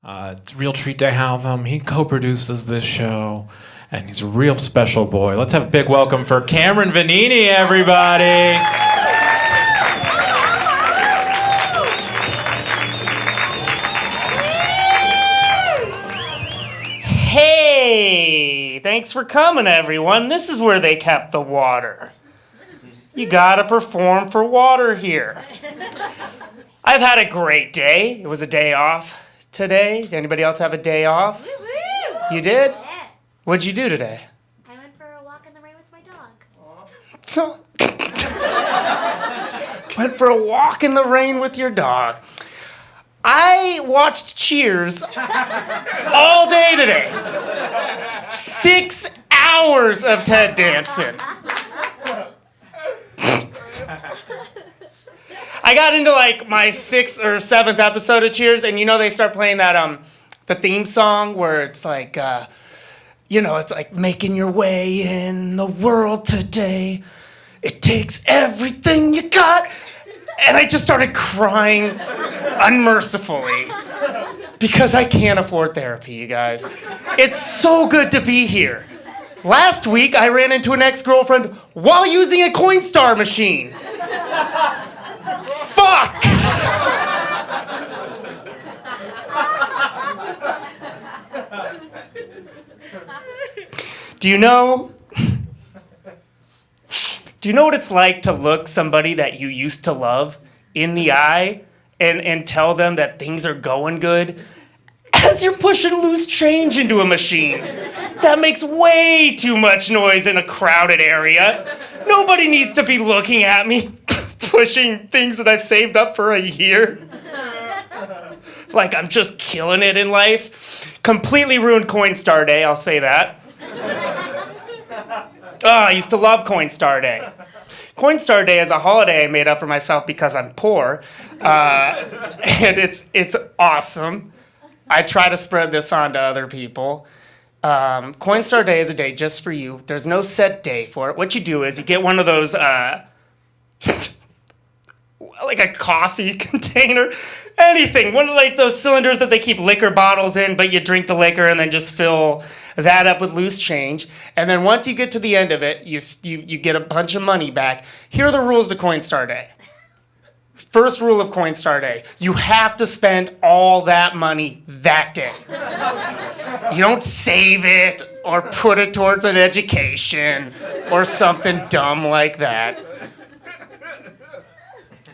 It's a real treat to have him. He co-produces this show, and he's a real special boy. Let's have a big welcome for Cameron Vannini, everybody. Hey, thanks for coming, everyone. This is where they kept the water. You gotta perform for water here. I've had a great day. It was a day off today. Did anybody else have a day off? Woo-woo! You did? Yeah. What'd you do today? I went for a walk in the rain with my dog. Went for a walk in the rain with your dog. I watched Cheers all day today. 6 hours of Ted Danson. I got into like my 6th or 7th episode of Cheers, and you know they start playing that the theme song where it's like it's like making your way in the world today. It takes everything you got. And I just started crying unmercifully because I can't afford therapy, you guys. It's so good to be here. Last week, I ran into an ex-girlfriend while using a Coinstar machine. Fuck! Do you know what it's like to look somebody that you used to love in the eye and tell them that things are going good as you're pushing loose change into a machine? That makes way too much noise in a crowded area. Nobody needs to be looking at me pushing things that I've saved up for a year. Like I'm just killing it in life. Completely ruined Coinstar Day, I'll say that. Oh, I used to love Coinstar Day. Coinstar Day is a holiday I made up for myself because I'm poor, and it's awesome. I try to spread this on to other people. Coinstar Day is a day just for you. There's no set day for it. What you do is you get one of those, like a coffee container, anything. One of like those cylinders that they keep liquor bottles in, but you drink the liquor and then just fill that up with loose change. And then once you get to the end of it, you get a bunch of money back. Here are the rules to Coinstar Day. First rule of Coinstar Day, you have to spend all that money that day. You don't save it or put it towards an education or something dumb like that.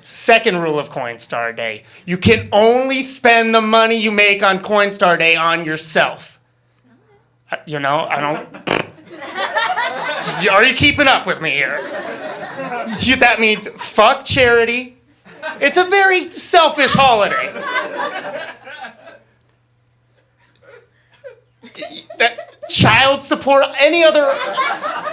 Second rule of Coinstar Day, you can only spend the money you make on Coinstar Day on yourself. You know, I don't... Are you keeping up with me here? That means fuck charity. It's a very selfish holiday. Child support, any other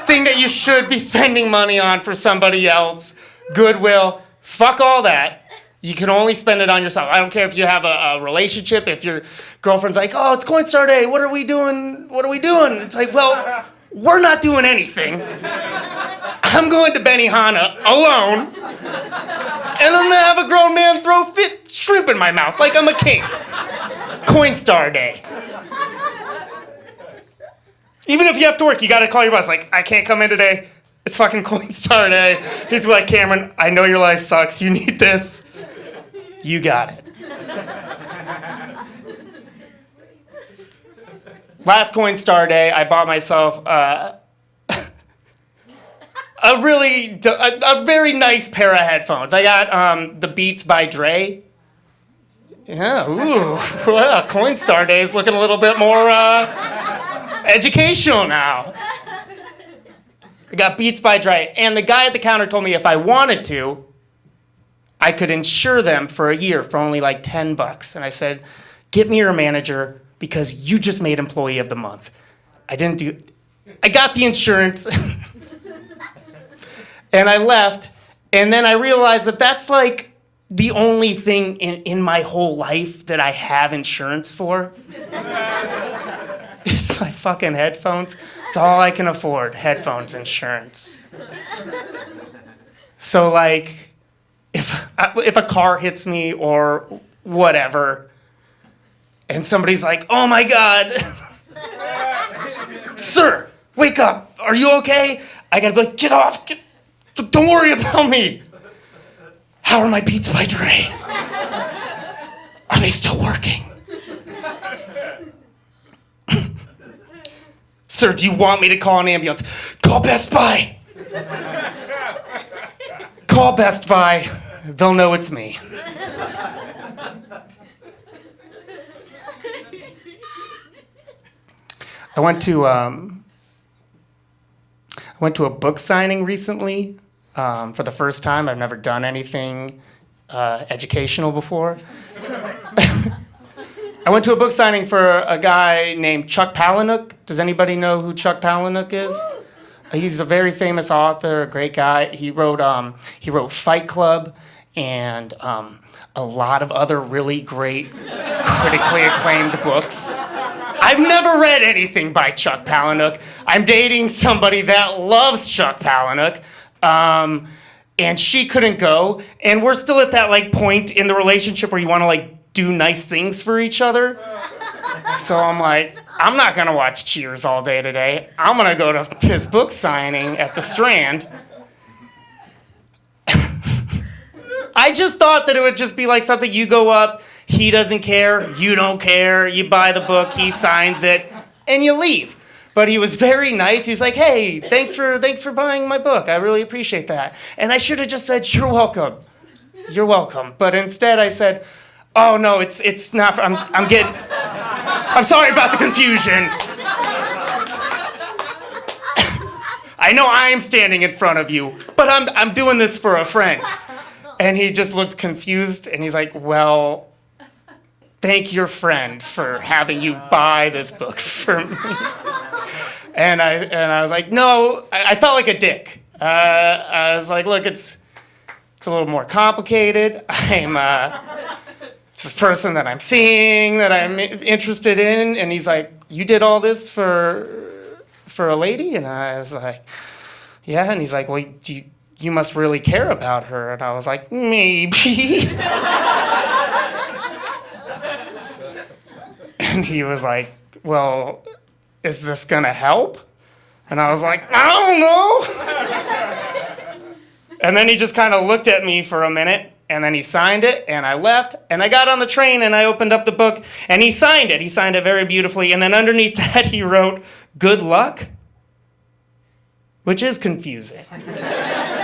thing that you should be spending money on for somebody else, Goodwill, fuck all that. You can only spend it on yourself. I don't care if you have a relationship, if your girlfriend's like, oh, it's Coinstar Day, what are we doing? It's like, well, we're not doing anything. I'm going to Benihana alone, and I'm gonna have a grown man throw shrimp in my mouth like I'm a king. Coinstar Day. Even if you have to work, you gotta call your boss, like, I can't come in today. It's fucking Coinstar Day. He's like, Cameron, I know your life sucks. You need this. You got it. Last Coinstar Day, I bought myself a very nice pair of headphones. I got the Beats by Dre. Yeah, ooh, well, Coinstar Day is looking a little bit more educational now. I got Beats by Dre, and the guy at the counter told me if I wanted to, I could insure them for a year for only like $10. And I said, get me your manager because you just made Employee of the Month. I got the insurance, and I left, and then I realized that that's like the only thing in my whole life that I have insurance for. It's my fucking headphones. It's all I can afford, headphones insurance. So like, if a car hits me or whatever, And somebody's like, oh my God. Sir, wake up. Are you okay? I gotta be like, get off. Don't worry about me. How are my Beats by Dre? Are they still working? Sir, do you want me to call an ambulance? Call Best Buy. Call Best Buy. They'll know it's me. I went to a book signing recently for the first time. I've never done anything educational before. I went to a book signing for a guy named Chuck Palahniuk. Does anybody know who Chuck Palahniuk is? He's a very famous author, a great guy. He wrote Fight Club and a lot of other really great, critically acclaimed books. I've never read anything by Chuck Palahniuk. I'm dating somebody that loves Chuck Palahniuk, and she couldn't go. And we're still at that like point in the relationship where you want to like do nice things for each other. So I'm like, I'm not gonna watch Cheers all day today. I'm gonna go to this book signing at the Strand. I just thought that it would just be like something you go up, he doesn't care, you don't care, you buy the book, he signs it, and you leave. But he was very nice. He was like, hey, thanks for buying my book. I really appreciate that. And I should have just said, you're welcome. You're welcome. But instead I said, oh no, it's not, I'm sorry about the confusion. I know I'm standing in front of you, but I'm doing this for a friend. And he just looked confused, and he's like, well, thank your friend for having you buy this book for me. And I was like, no, I felt like a dick. I was like, look, it's a little more complicated. It's this person that I'm seeing, that I'm interested in, and he's like, you did all this for a lady? And I was like, yeah. And he's like, well, you must really care about her. And I was like, maybe. And he was like, well, is this gonna help? And I was like, I don't know. And then he just kind of looked at me for a minute, and then he signed it, and I left, and I got on the train, and I opened up the book, and he signed it. He signed it very beautifully, and then underneath that he wrote, good luck, which is confusing.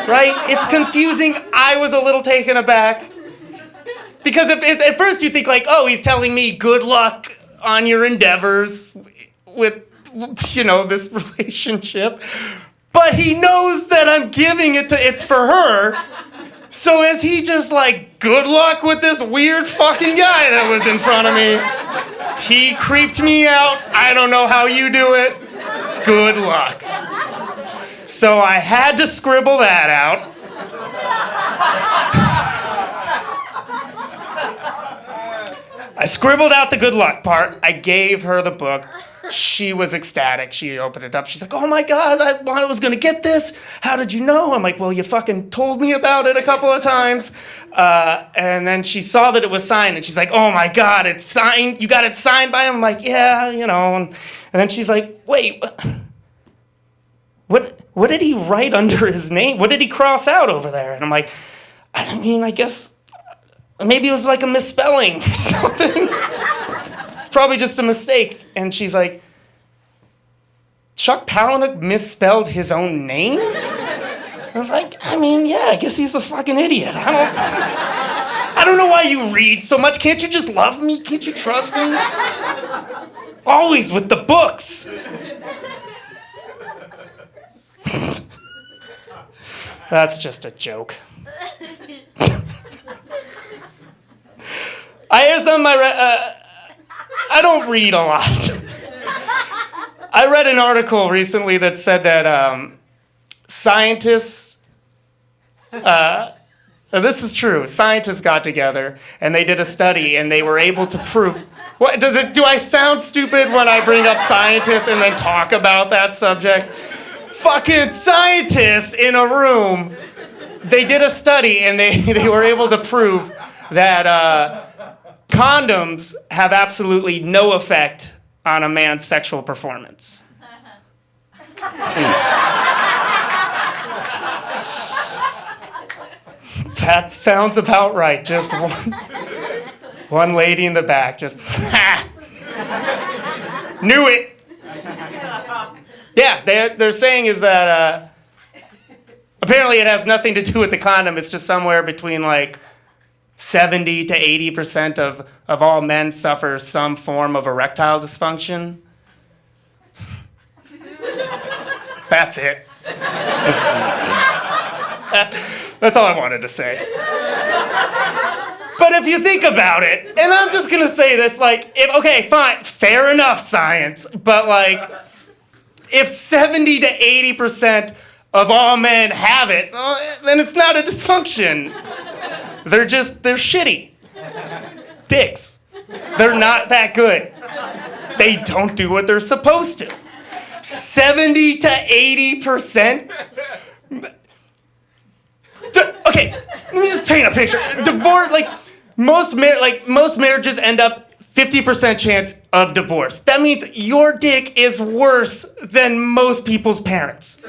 Right? It's confusing. I was a little taken aback. Because at first you think like, oh, he's telling me good luck on your endeavors with, this relationship. But he knows that I'm giving it's for her. So is he just like, good luck with this weird fucking guy that was in front of me? He creeped me out. I don't know how you do it. Good luck. So I had to scribble that out. I scribbled out the good luck part. I gave her the book. She was ecstatic. She opened it up. She's like, oh my God, I was going to get this. How did you know? I'm like, well, you fucking told me about it a couple of times. And then she saw that it was signed, and she's like, oh my God, it's signed. You got it signed by him? I'm like, yeah, And then she's like, wait, what did he write under his name? What did he cross out over there? And I'm like, I guess maybe it was like a misspelling or something. It's probably just a mistake. And she's like, Chuck Palahniuk misspelled his own name? I was like, yeah, I guess he's a fucking idiot. I don't know why you read so much. Can't you just love me? Can't you trust me? Always with the books. That's just a joke. I don't read a lot. I read an article recently that said that scientists, this is true, scientists got together and they did a study and they were able to prove, do I sound stupid when I bring up scientists and then talk about that subject? Fucking scientists in a room, they did a study and they were able to prove that condoms have absolutely no effect on a man's sexual performance. That sounds about right. Just one lady in the back, just knew it. Yeah, they're saying is that apparently it has nothing to do with the condom. It's just somewhere between like 70 to 80% of all men suffer some form of erectile dysfunction. That's it. That's all I wanted to say. But if you think about it, and I'm just gonna say this, like, okay, fine, fair enough, science, but like, if 70 to 80% of all men have it, then it's not a dysfunction. They're shitty. Dicks. They're not that good. They don't do what they're supposed to. 70 to 80%? Okay, let me just paint a picture. Divorce, like, most marriages end up 50% chance of divorce. That means your dick is worse than most people's parents.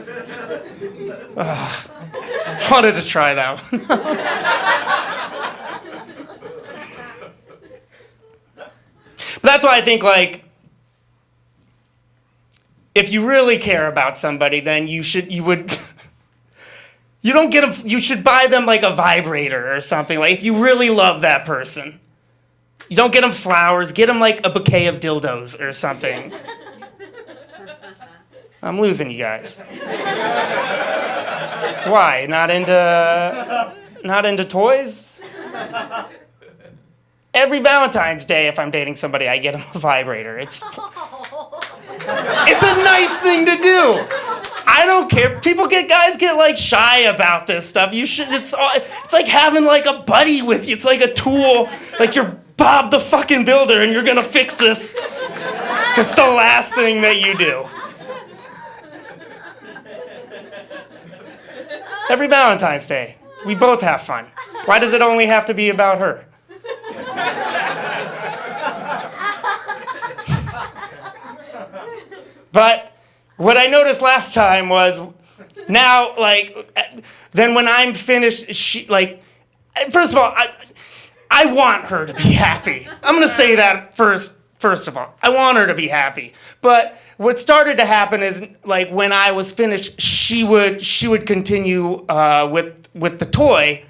Wanted to try that one. But that's why I think, like, if you really care about somebody, then you should buy them like a vibrator or something. Like, if you really love that person, you don't get them flowers, get them like a bouquet of dildos or something. I'm losing you guys. Why? Not into toys? Every Valentine's Day, if I'm dating somebody, I get them a vibrator. It's a nice thing to do. I don't care. Guys get like shy about this stuff. You should. It's like having like a buddy with you. It's like a tool. Like you're Bob the fucking Builder, and you're gonna fix this. It's the last thing that you do. Every Valentine's Day, we both have fun. Why does it only have to be about her? But what I noticed last time was now, like, then when I'm finished, she, like, first of all, I want her to be happy. I'm going to say that first of all. I want her to be happy. But what started to happen is, like, when I was finished, she would continue with the toy.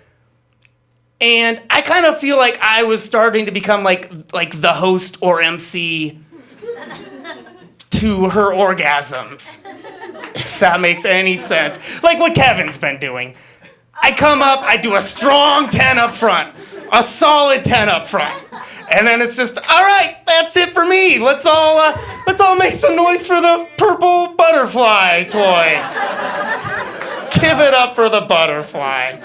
And I kind of feel like I was starting to become like the host or MC to her orgasms, if that makes any sense. Like what Kevin's been doing. I come up, I do a strong 10 up front, a solid 10 up front. And then it's just, all right, that's it for me. Let's all make some noise for the purple butterfly toy. Give it up for the butterfly.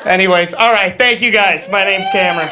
Anyways, all right, thank you guys. My name's Cameron.